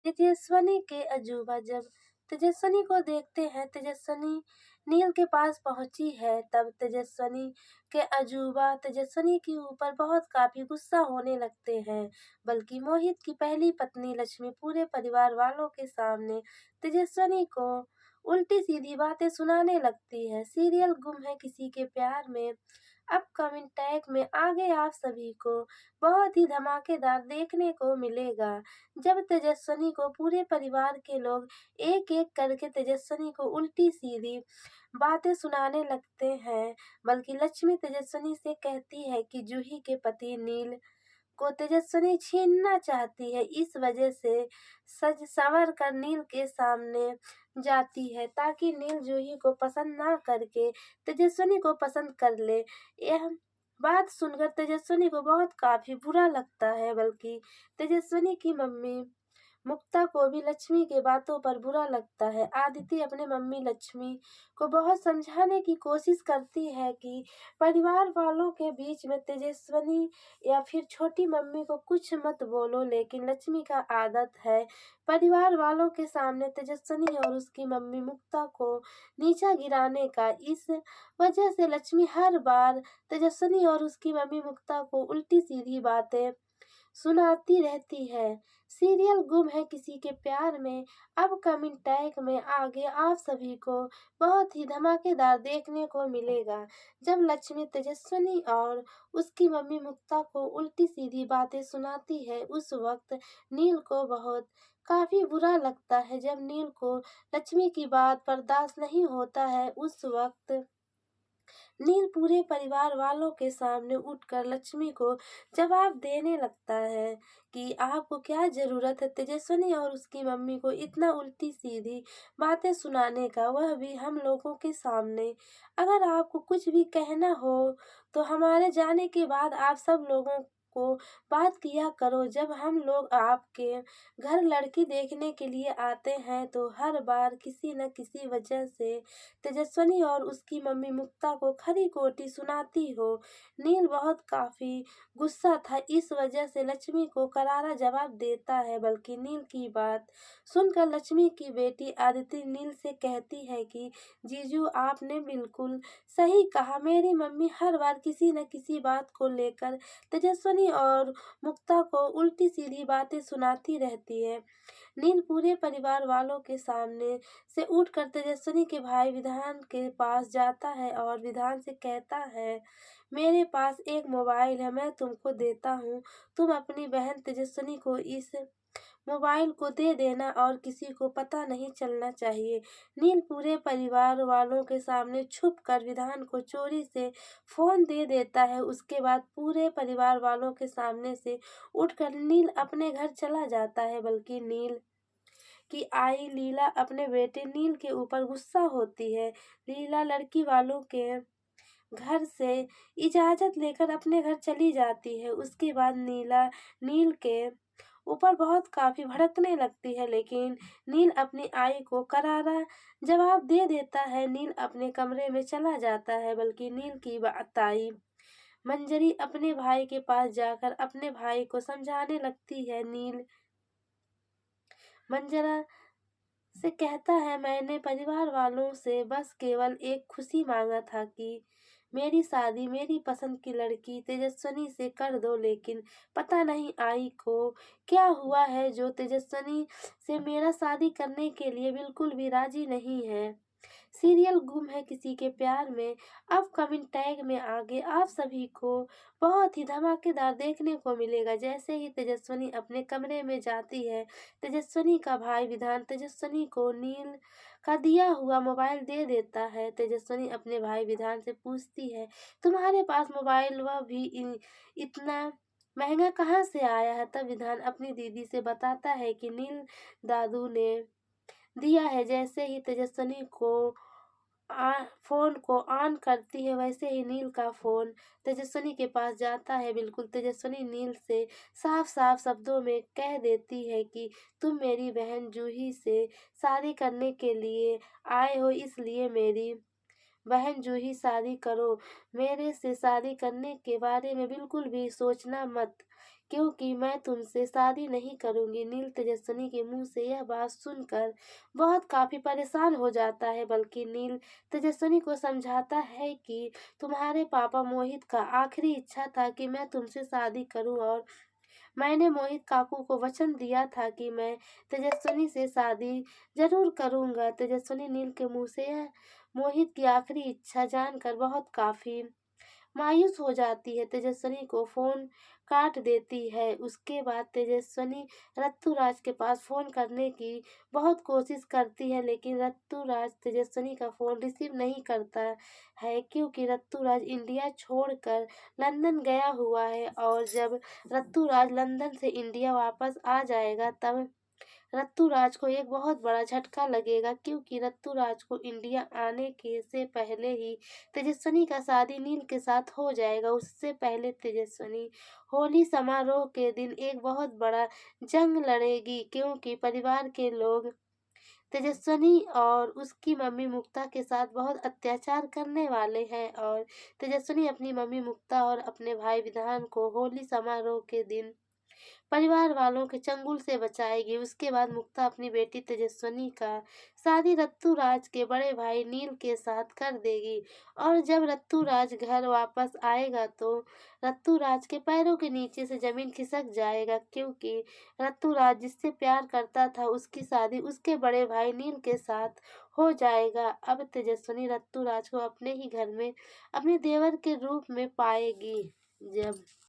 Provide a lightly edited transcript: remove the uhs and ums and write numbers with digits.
तेजस्विनी के अजूबा। जब तेजस्विनी को देखते हैं, तेजस्विनी नील के पास पहुंची है, तब तेजस्विनी के अजूबा तेजस्विनी के ऊपर काफी गुस्सा होने लगते हैं। बल्कि मोहित की पहली पत्नी लक्ष्मी पूरे परिवार वालों के सामने तेजस्विनी को उल्टी सीधी बातें सुनाने लगती है। सीरियल गुम है किसी के प्यार में अपकमिंग टैग में आगे आप सभी को बहुत ही धमाकेदार देखने को मिलेगा। जब तेजस्विनी को पूरे परिवार के लोग एक एक करके तेजस्विनी को उल्टी सीधी बातें सुनाने लगते हैं, बल्कि लक्ष्मी तेजस्विनी से कहती है कि जूही के पति नील को तेजस्विनी छीनना चाहती है। इस वजह से सज संवर कर नील के सामने जाती है ताकि नील जूही को पसंद ना करके तेजस्विनी को पसंद कर ले। यह बात सुनकर तेजस्विनी को काफी बुरा लगता है, बल्कि तेजस्विनी की मम्मी मुक्ता को भी लक्ष्मी के बातों पर बुरा लगता है। आदिति अपने मम्मी लक्ष्मी को बहुत समझाने की कोशिश करती है कि परिवार वालों के बीच में तेजस्विनी या फिर छोटी मम्मी को कुछ मत बोलो, लेकिन लक्ष्मी का आदत है परिवार वालों के सामने तेजस्विनी और उसकी मम्मी मुक्ता को नीचा गिराने का। इस वजह से लक्ष्मी हर बार तेजस्विनी और उसकी मम्मी मुक्ता को उल्टी सीधी बातें सुनाती रहती है। सीरियल गुम है किसी के प्यार में अपकमिंग टैग में आगे आप सभी को बहुत ही धमाकेदार देखने को मिलेगा। जब लक्ष्मी तेजस्विनी और उसकी मम्मी मुक्ता को उल्टी सीधी बातें सुनाती है, उस वक्त नील को काफी बुरा लगता है। जब नील को लक्ष्मी की बात बर्दाश्त नहीं होता है, उस वक्त नील पूरे परिवार वालों के सामने उठकर लक्ष्मी को जवाब देने लगता है कि आपको क्या जरूरत है तेजस्विनी और उसकी मम्मी को इतना उल्टी सीधी बातें सुनाने का, वह भी हम लोगों के सामने। अगर आपको कुछ भी कहना हो तो हमारे जाने के बाद आप सब लोगों को बात किया करो। जब हम लोग आपके घर लड़की देखने के लिए आते हैं तो हर बार किसी न किसी वजह से तेजस्विनी और उसकी मम्मी मुक्ता को खरी खोटी सुनाती हो। नील काफी गुस्सा था, इस वजह से लक्ष्मी को करारा जवाब देता है, बल्कि नील की बात सुनकर लक्ष्मी की बेटी आदिति नील से कहती है कि जीजू आपने बिल्कुल सही कहा, मेरी मम्मी हर बार किसी न किसी बात को लेकर तेजस्विनी और मुक्ता को उल्टी सीधी बातें सुनाती रहती है। नील पूरे परिवार वालों के सामने से उठकर तेजस्विनी के भाई विधान के पास जाता है और विधान से कहता है, मेरे पास एक मोबाइल है, मैं तुमको देता हूँ, तुम अपनी बहन तेजस्विनी को इस मोबाइल को दे देना और किसी को पता नहीं चलना चाहिए। नील पूरे परिवार वालों के सामने छुप कर विधान को चोरी से फोन दे देता है। उसके बाद पूरे परिवार वालों के सामने से उठकर नील अपने घर चला जाता है, बल्कि नील की आई लीला अपने बेटे नील के ऊपर गुस्सा होती है। लीला लड़की वालों के घर से इजाजत लेकर अपने घर चली जाती है। उसके बाद नीला नील के ऊपर काफी भड़कने लगती है, लेकिन नील अपनी आई को करारा जवाब दे देता है। नील अपने कमरे में चला जाता है, बल्कि नील की ताई मंजरी अपने भाई के पास जाकर अपने भाई को समझाने लगती है। नील मंजरा से कहता है, मैंने परिवार वालों से बस केवल एक खुशी मांगा था कि मेरी शादी मेरी पसंद की लड़की तेजस्विनी से कर दो, लेकिन पता नहीं आई को क्या हुआ है जो तेजस्विनी से मेरा शादी करने के लिए बिल्कुल भी राजी नहीं है। सीरियल गुम है किसी के प्यार में अपकमिंग टैग में आगे आप सभी को बहुत ही धमाकेदार देखने को मिलेगा। जैसे ही तेजस्विनी अपने कमरे में जाती है, तेजस्विनी का भाई विधान तेजस्विनी को नील का दिया हुआ मोबाइल दे देता है। तेजस्विनी अपने भाई विधान से पूछती है, तुम्हारे पास मोबाइल वह भी इतना महंगा कहाँ से आया है? तब विधान अपनी दीदी से बताता है कि नील दादू ने दिया है। जैसे ही तेजस्विनी को फोन को ऑन करती है, वैसे ही नील का फोन तेजस्विनी के पास जाता है। बिल्कुल तेजस्विनी नील से साफ साफ शब्दों में कह देती है कि तुम मेरी बहन जूही से शादी करने के लिए आए हो, इसलिए मेरी बहन जूही शादी करो, मेरे से शादी करने के बारे में बिल्कुल भी सोचना मत, क्योंकि मैं तुमसे शादी नहीं करूँगी। नील तेजस्विनी के मुँह से यह बात सुनकर बहुत काफ़ी परेशान हो जाता है, बल्कि नील तेजस्विनी को समझाता है कि तुम्हारे पापा मोहित का आखिरी इच्छा था कि मैं तुमसे शादी करूँ, और मैंने मोहित काकू को वचन दिया था कि मैं तेजस्विनी से शादी ज़रूर करूँगा। तेजस्विनी नील के मुँह से यह मोहित की आखिरी इच्छा जानकर बहुत काफ़ी मायूस हो जाती है। तेजस्विनी को फ़ोन काट देती है। उसके बाद तेजस्विनी रत्तूराज के पास फ़ोन करने की बहुत कोशिश करती है, लेकिन रत्तूराज तेजस्विनी का फ़ोन रिसीव नहीं करता है, क्योंकि रत्तूराज इंडिया छोड़कर लंदन गया हुआ है, और जब रत्तूराज लंदन से इंडिया वापस आ जाएगा तब रत्तूराज को एक बहुत बड़ा झटका लगेगा, क्योंकि रत्तूराज को इंडिया आने के से पहले ही तेजस्विनी का शादी नील के साथ हो जाएगा। उससे पहले तेजस्विनी होली समारोह के दिन एक बहुत बड़ा जंग लड़ेगी, क्योंकि परिवार के लोग तेजस्विनी और उसकी मम्मी मुक्ता के साथ बहुत अत्याचार करने वाले हैं, और तेजस्विनी अपनी मम्मी मुक्ता और अपने भाई विधान को होली समारोह के दिन परिवार वालों के चंगुल से बचाएगी। उसके बाद मुक्ता अपनी बेटी तेजस्विनी का शादी रत्तूराज के बड़े भाई नील के साथ कर देगी, और जब रत्तूराज घर वापस आएगा तो रत्तूराज के पैरों के नीचे से जमीन खिसक जाएगा, क्योंकि रत्तूराज जिससे प्यार करता था उसकी शादी उसके बड़े भाई नील के साथ हो जाएगा। अब तेजस्विनी रत्तूराज को अपने ही घर में अपने देवर के रूप में पाएगी। जब